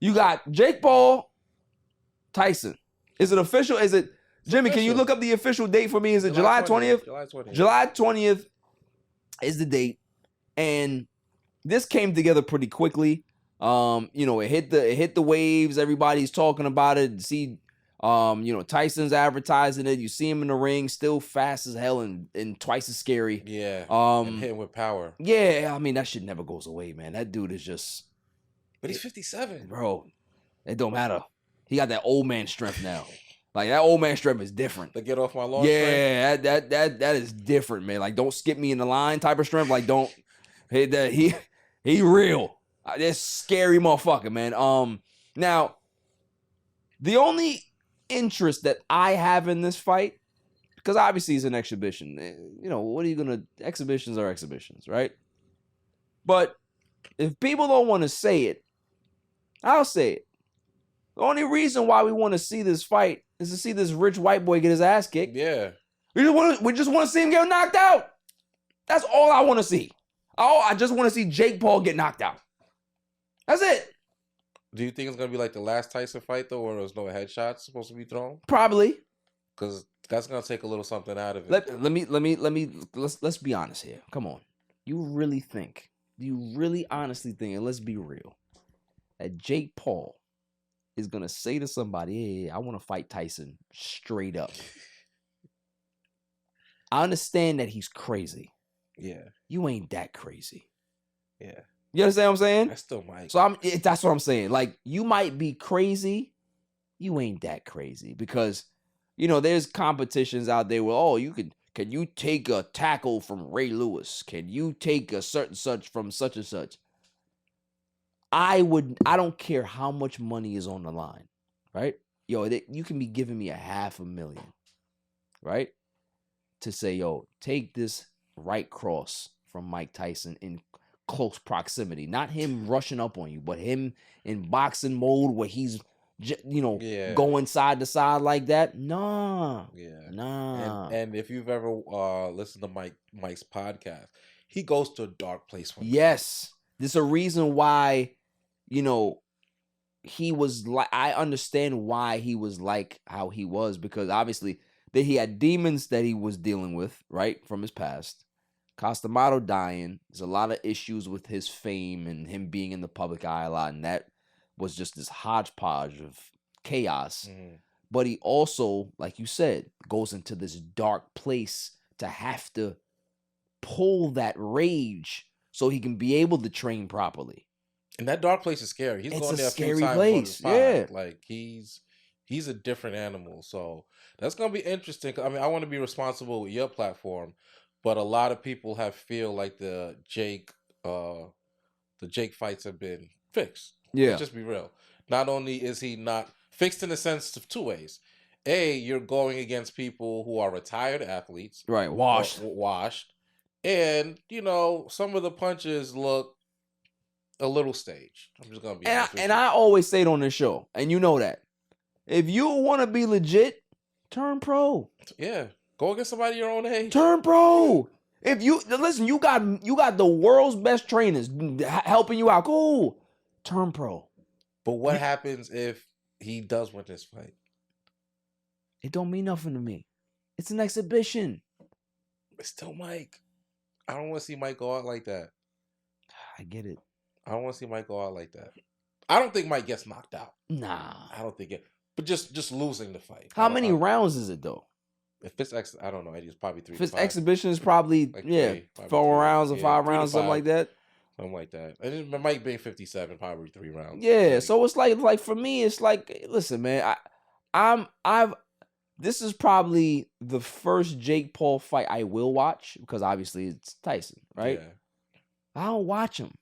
You got Jake Paul, Tyson. Is it official? Is it Jimmy? Can you look up the official date for me? Is it July 20th? July 20th. July 20th is the date, and this came together pretty quickly. It hit the waves. Everybody's talking about it. See, Tyson's advertising it. You see him in the ring, still fast as hell and twice as scary. Yeah. And hitting with power. Yeah, I mean that shit never goes away, man. That dude is just. But he's 57, bro. It don't matter. He got that old man strength now. Like that old man strength is different. To get off my lawn. Yeah, that is different, man. Like don't skip me in the line type of strength. Like don't hit that. He real. That's scary motherfucker, man. Now the only interest that I have in this fight, because obviously it's an exhibition. What are you gonna? Exhibitions are exhibitions, right? But if people don't want to say it, I'll say it. The only reason why we want to see this fight is to see this rich white boy get his ass kicked. Yeah. We just want to see him get knocked out. That's all I want to see. I just want to see Jake Paul get knocked out. That's it. Do you think it's gonna be like the last Tyson fight though, where there's no headshots supposed to be thrown? Probably. Because that's gonna take a little something out of it. Let's be honest here. Come on. Do you really honestly think, and let's be real, that Jake Paul is going to say to somebody, hey, I want to fight Tyson straight up? I understand that he's crazy. Yeah. You ain't that crazy. Yeah. You understand what I'm saying? I still might. So that's what I'm saying. Like, you might be crazy. You ain't that crazy. Because, there's competitions out there where, can you take a tackle from Ray Lewis? Can you take a certain such from such and such? I don't care how much money is on the line, right? You can be giving me $500,000, right? To say, take this right cross from Mike Tyson in close proximity. Not him rushing up on you, but him in boxing mode where he's, going side to side like that. Nah. Yeah. Nah. And if you've ever listened to Mike's podcast, he goes to a dark place. Yes. There's a reason why, he was like, I understand why he was like how he was, because obviously that he had demons that he was dealing with, right, from his past. Costamato dying. There's a lot of issues with his fame and him being in the public eye a lot, and that was just this hodgepodge of chaos. Mm-hmm. But he also, like you said, goes into this dark place to have to pull that rage so he can be able to train properly. And that dark place is scary. He's going there a scary few times place. Yeah. Like he's a different animal. So that's gonna be interesting. I mean, I want to be responsible with your platform, but a lot of people feel like the Jake fights have been fixed. Yeah. Let's just be real. Not only is he not fixed in the sense of two ways. A, you're going against people who are retired athletes. Right. Washed. And, some of the punches look a little staged. I'm just going to be honest with you. I always say it on this show, and you know that. If you want to be legit, turn pro. Yeah. Go against somebody your own age. Turn pro. If you got the world's best trainers helping you out. Cool. Turn pro. But what happens if he does win this fight? It don't mean nothing to me. It's an exhibition. It's still Mike. I don't want to see Mike go out like that. I get it. I don't want to see Mike go out like that. I don't think Mike gets knocked out. Nah. I don't think it. But just losing the fight. How many rounds is it though? If it's I don't know. It's probably 3 if to 5. If it's exhibition, it's probably like 4 rounds or 5 rounds, something like that. Something like that. And it might be 57, probably 3 rounds. Yeah. So it's like for me, it's like, listen, man, this is probably the first Jake Paul fight I will watch, because obviously it's Tyson, right? Yeah. I don't watch him.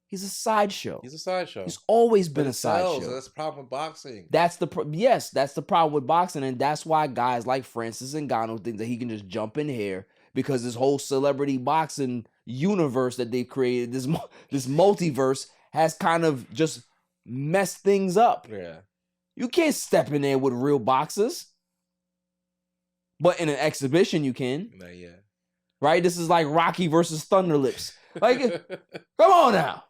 He's a sideshow. He's always been a sideshow. That's the problem with boxing. That's the problem with boxing, and that's why guys like Francis Ngannou think that he can just jump in here, because this whole celebrity boxing universe that they've created, this multiverse, has kind of just messed things up. Yeah, you can't step in there with real boxers, but in an exhibition you can. Yeah, right. This is like Rocky versus Thunderlips. Like, come on now.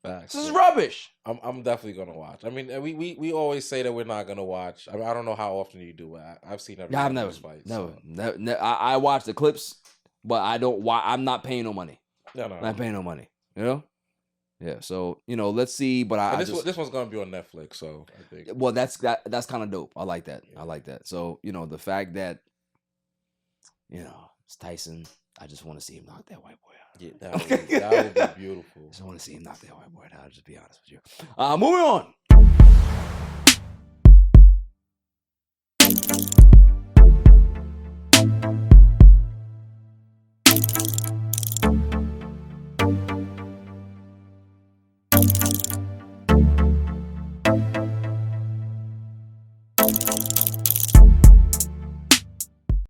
Facts. This is rubbish. I'm definitely gonna watch. I mean, we always say that we're not gonna watch. I mean, I don't know how often you do it. I've seen every I've one of never, these fights. never. I watch the clips, but I don't. I'm not paying no money. No. I'm not paying no money. You know. Yeah. So let's see. But this one's gonna be on Netflix, so I think. Well, that's kind of dope. I like that. I like that. So the fact that it's Tyson. I just want to see him knock that white boy out. Yeah, that would be beautiful. I just want to see him knock that white boy out. I'll just be honest with you. Moving on.